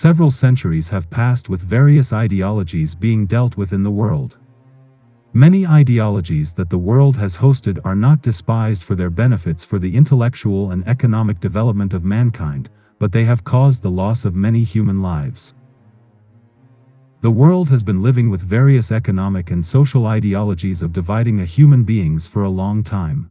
Several centuries have passed with various ideologies being dealt with in the world. Many ideologies that the world has hosted are not despised for their benefits for the intellectual and economic development of mankind, but they have caused the loss of many human lives. The world has been living with various economic and social ideologies of dividing a human beings for a long time.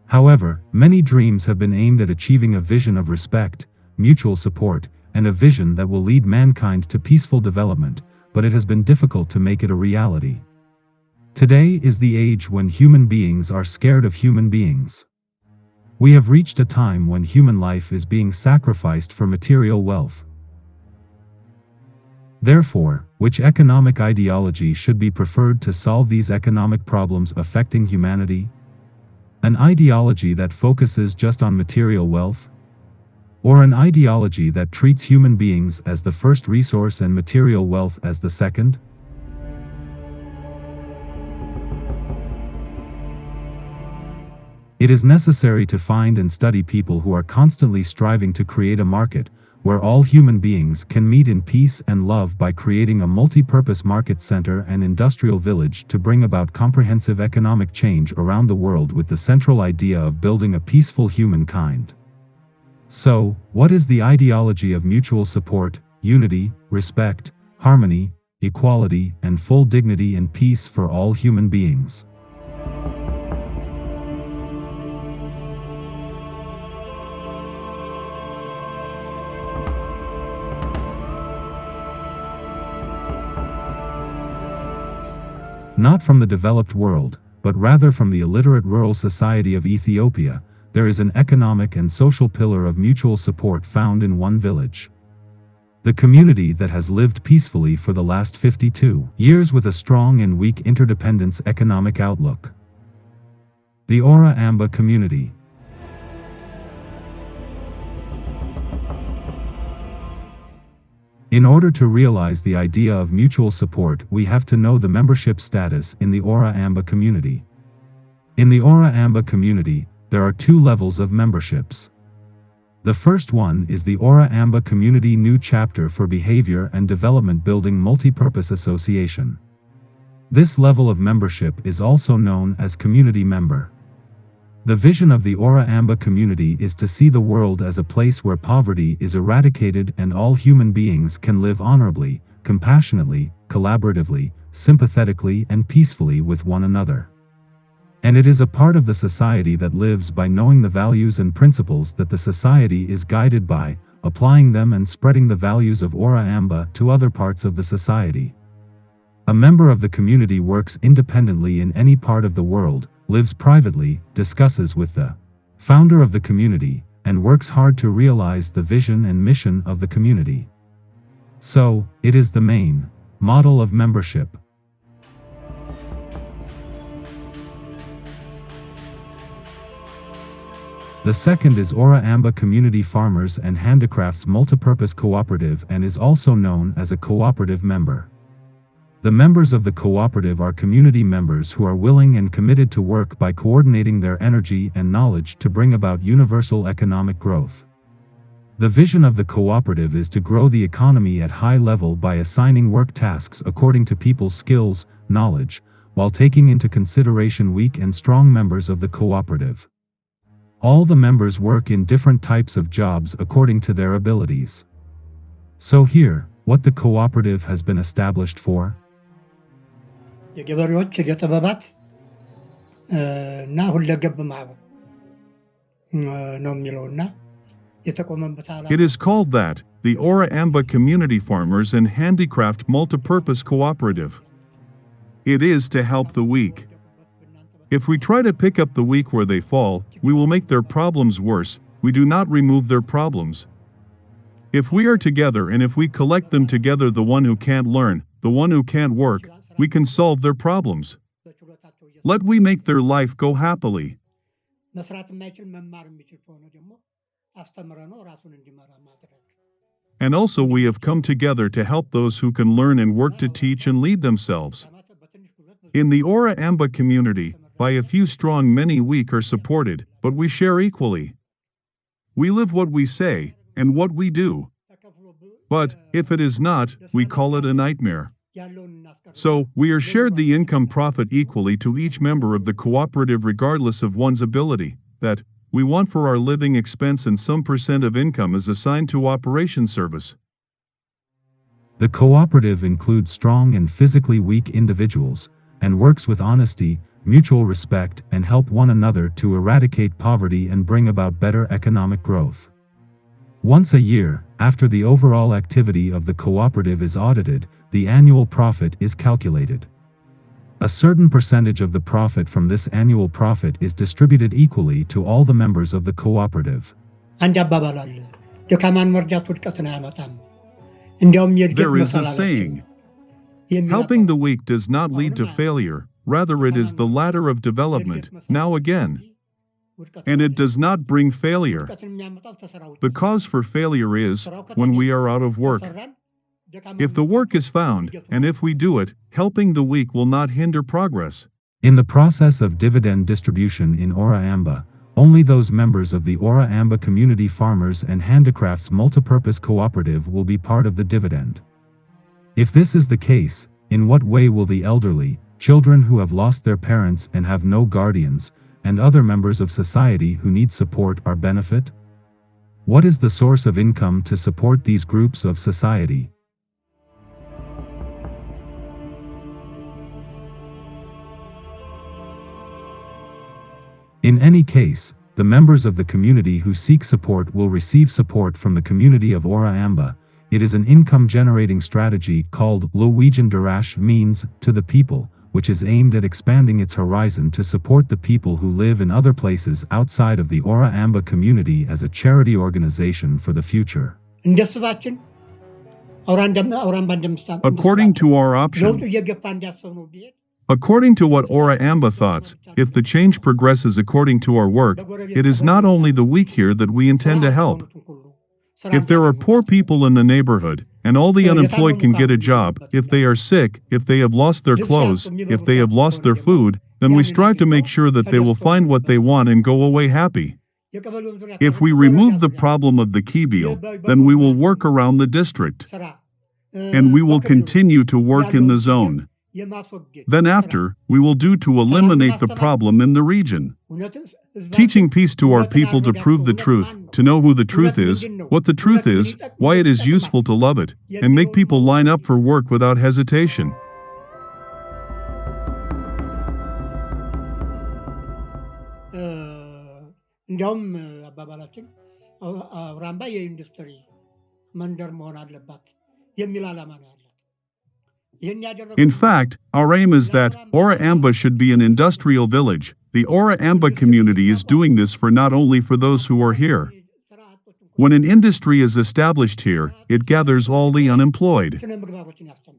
However, many dreams have been aimed at achieving a vision of respect, mutual support, and a vision that will lead mankind to peaceful development, but it has been difficult to make it a reality. Today is the age when human beings are scared of human beings. We have reached a time when human life is being sacrificed for material wealth. Therefore, which economic ideology should be preferred to solve these economic problems affecting humanity? An ideology that focuses just on material wealth? Or an ideology that treats human beings as the first resource and material wealth as the second? It is necessary to find and study people who are constantly striving to create a market, where all human beings can meet in peace and love by creating a multi-purpose market center and industrial village to bring about comprehensive economic change around the world with the central idea of building a peaceful humankind. So, what is the ideology of mutual support, unity, respect, harmony, equality, and full dignity and peace for all human beings? Not from the developed world, but rather from the illiterate rural society of Ethiopia, there is an economic and social pillar of mutual support found in one village. The community that has lived peacefully for the last 52 years with a strong and weak interdependence economic outlook. The Ora Amba Community. In order to realize the idea of mutual support, we have to know the membership status in the Ora Amba Community. In the Ora Amba Community, there are two levels of memberships. The first one is the Ora Amba Community New Chapter for Behavior and Development Building Multipurpose Association. This level of membership is also known as Community Member. The vision of the Ora Amba Community is to see the world as a place where poverty is eradicated and all human beings can live honorably, compassionately, collaboratively, sympathetically and peacefully with one another. And it is a part of the society that lives by knowing the values and principles that the society is guided by, applying them and spreading the values of Ora Amba to other parts of the society. A member of the community works independently in any part of the world, lives privately, discusses with the founder of the community, and works hard to realize the vision and mission of the community. So, it is the main model of membership. The second is Ora Amba Community Farmers and Handicrafts Multipurpose Cooperative and is also known as a cooperative member. The members of the cooperative are community members who are willing and committed to work by coordinating their energy and knowledge to bring about universal economic growth. The vision of the cooperative is to grow the economy at high level by assigning work tasks according to people's skills, knowledge, while taking into consideration weak and strong members of the cooperative. All the members work in different types of jobs according to their abilities. So here, what the cooperative has been established for? የገበሬዎች የጥበባት እና ሁለገብ ማህበር ነው የሚለውና የተቆመበት ዓላማ It is called that, the Ora Amba Community Farmers and Handicraft Multipurpose Cooperative. It is to help the weak. If we try to pick up the weak where they fall, we will make their problems worse. We do not remove their problems. If we are together and if we collect them together, the one who can't learn, the one who can't work, we can solve their problems. Let we make their life go happily. And also we have come together to help those who can learn and work to teach and lead themselves. In the Ora Amba community, by a few strong many weak are supported, but we share equally. We live what we say, and what we do. But if it is not, we call it a nightmare. So, we are shared the income profit equally to each member of the cooperative regardless of one's ability, that we want for our living expense and some percent of income is assigned to operation service. The cooperative includes strong and physically weak individuals, and works with honesty, mutual respect, and help one another to eradicate poverty and bring about better economic growth. Once a year, after the overall activity of the cooperative is audited, the annual profit is calculated. A certain percentage of the profit from this annual profit is distributed equally to all the members of the cooperative. There is a saying, helping the weak does not lead to failure, rather it is the ladder of development, now again. And it does not bring failure. The cause for failure is when we are out of work. If the work is found, and if we do it, helping the weak will not hinder progress. In the process of dividend distribution in Ora Amba, only those members of the Ora Amba Community Farmers and Handicrafts Multipurpose Cooperative will be part of the dividend. If this is the case, in what way will the elderly, children who have lost their parents and have no guardians, and other members of society who need support are benefit? What is the source of income to support these groups of society? In any case, the members of the community who seek support will receive support from the community of Ora Amba. It is an income-generating strategy called Luigi and Derash means to the people, which is aimed at expanding its horizon to support the people who live in other places outside of the Ora Amba community as a charity organization for the future. According to our option, according to what Ora Amba thoughts, if the change progresses according to our work, it is not only the weak here that we intend to help. If there are poor people in the neighborhood, and all the unemployed can get a job, if they are sick, if they have lost their clothes, if they have lost their food, then we strive to make sure that they will find what they want and go away happy. If we remove the problem of the Kibil, then we will work around the district. And we will continue to work in the zone. Then after, we will do to eliminate the problem in the region. Teaching peace to our people to prove the truth, to know who the truth is, what the truth is, why it is useful to love it, and make people line up for work without hesitation. In fact, our aim is that Ora Amba should be an industrial village. The Ora Amba community is doing this for not only for those who are here. When an industry is established here, it gathers all the unemployed.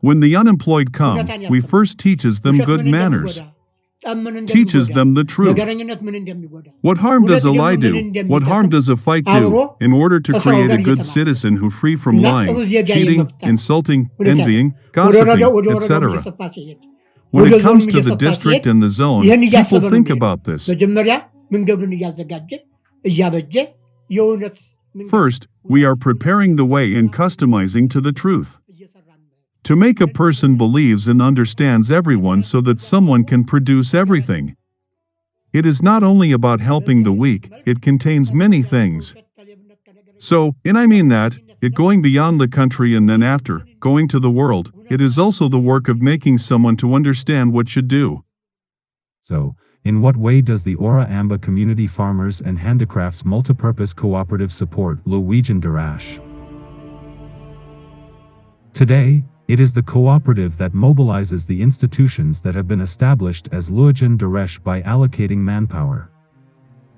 When the unemployed come, we first teaches them good manners. Teaches them the truth. What harm does a lie do? What harm does a fight do? In order to create a good citizen who free from lying, cheating, insulting, envying, gossiping, etc. When it comes to the district and the zone, people think about this. First, we are preparing the way and customizing to the truth. To make a person believes and understands everyone so that someone can produce everything. It is not only about helping the weak, it contains many things. So, I mean that, it going beyond the country and then after, going to the world, it is also the work of making someone to understand what should do. So, in what way does the Ora Amba Community Farmers and Handicrafts Multipurpose Cooperative support Luigi and Derash? Today, it is the cooperative that mobilizes the institutions that have been established as Luigi and Derash by allocating manpower.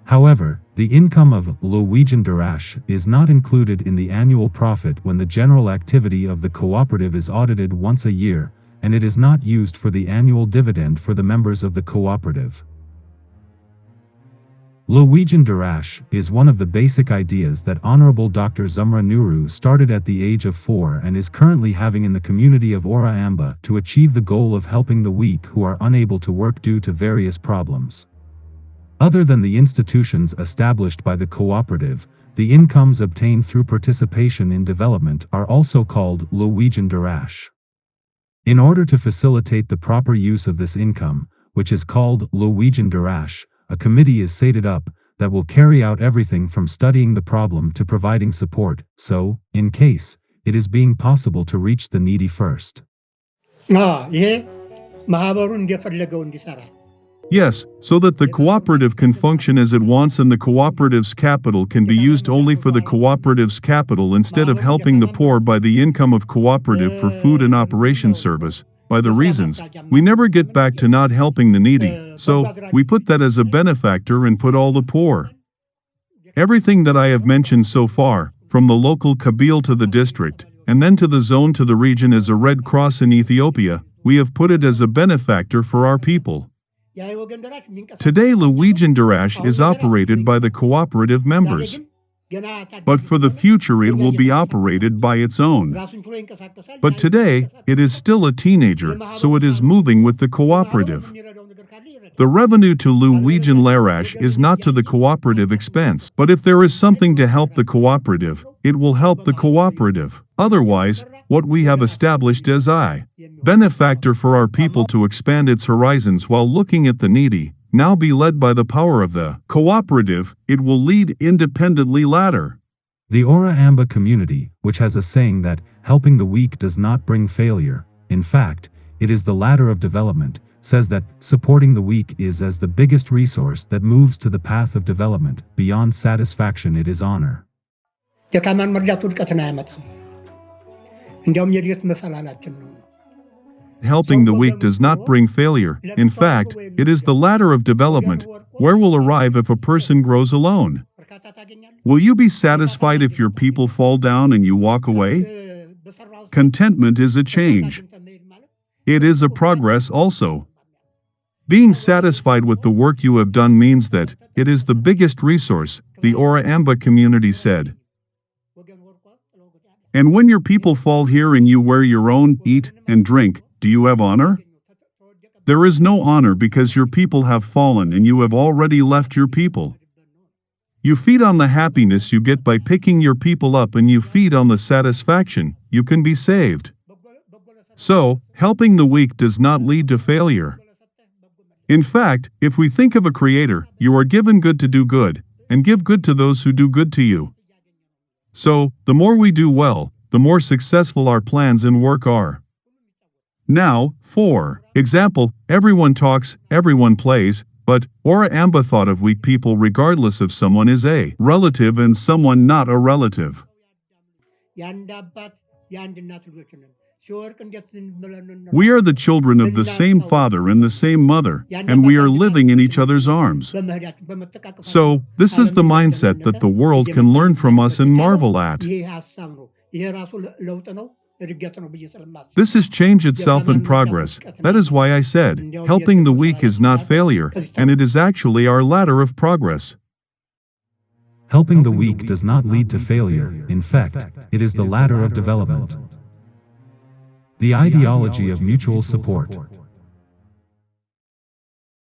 However, the income of Luigi and Derash is not included in the annual profit when the general activity of the cooperative is audited once a year, and it is not used for the annual dividend for the members of the cooperative. Luigi and Derash is one of the basic ideas that Honorable Dr.Zumra started at the age of 4 and is currently having in the community of Ora Amba to achieve the goal of helping the weak who are unable to work due to various problems. Other than the institutions established by the cooperative, The incomes obtained through participation in development are also called Luigi and Derash. In order to facilitate the proper use of this income, which is called Luigi and Derash, a committee is set up that will carry out everything from studying the problem to providing support, so, in case, it is being possible to reach the needy first. Yes, so that the cooperative can function as it wants and the cooperative's capital can be used only for the cooperative's capital instead of helping the poor by the income of cooperative for food and operation service. By the reasons, we never get back to not helping the needy, so we put that as a benefactor and put all the poor. Everything that I have mentioned so far, from the local Kabyle to the district, and then to the zone to the region as a Red Cross in Ethiopia, we have put it as a benefactor for our people. Today Luigi and Derash is operated by the cooperative members. But for the future it will be operated by its own. But today, it is still a teenager, so it is moving with the cooperative. The revenue to Luigi and Derash is not to the cooperative expense, but if there is something to help the cooperative, it will help the cooperative. Otherwise, what we have established as a benefactor for our people to expand its horizons while looking at the needy, now be led by the power of the cooperative, it will lead independently latter. The Ora Amba community, which has a saying that helping the weak does not bring failure, in fact, it is the ladder of development, says that supporting the weak is as the biggest resource that moves to the path of development. Beyond satisfaction it is honor. Helping the weak does not bring failure. In fact, it is the ladder of development, where will arrive if a person grows alone. Will you be satisfied if your people fall down and you walk away? Contentment is a change. It is a progress also. Being satisfied with the work you have done means that it is the biggest resource, the Ora Amba community said. And when your people fall here and you wear your own, eat, and drink, do you have honor? There is no honor because your people have fallen and you have already left your people. You feed on the happiness you get by picking your people up and you feed on the satisfaction, you can be saved. So, helping the weak does not lead to failure. In fact, if we think of a creator, you are given good to do good, and give good to those who do good to you. So, the more we do well, the more successful our plans and work are. Now, for example, everyone talks, everyone plays, but Ora Amba thought of weak people regardless if someone is a relative and someone not a relative. We are the children of the same father and the same mother, and we are living in each other's arms. So, this is the mindset that the world can learn from us and marvel at. This is change itself in progress. That is why I said, helping the weak is not failure, and it is actually our ladder of progress. Helping the weak does not lead to failure. In fact, it is the ladder of development. The ideology of mutual support.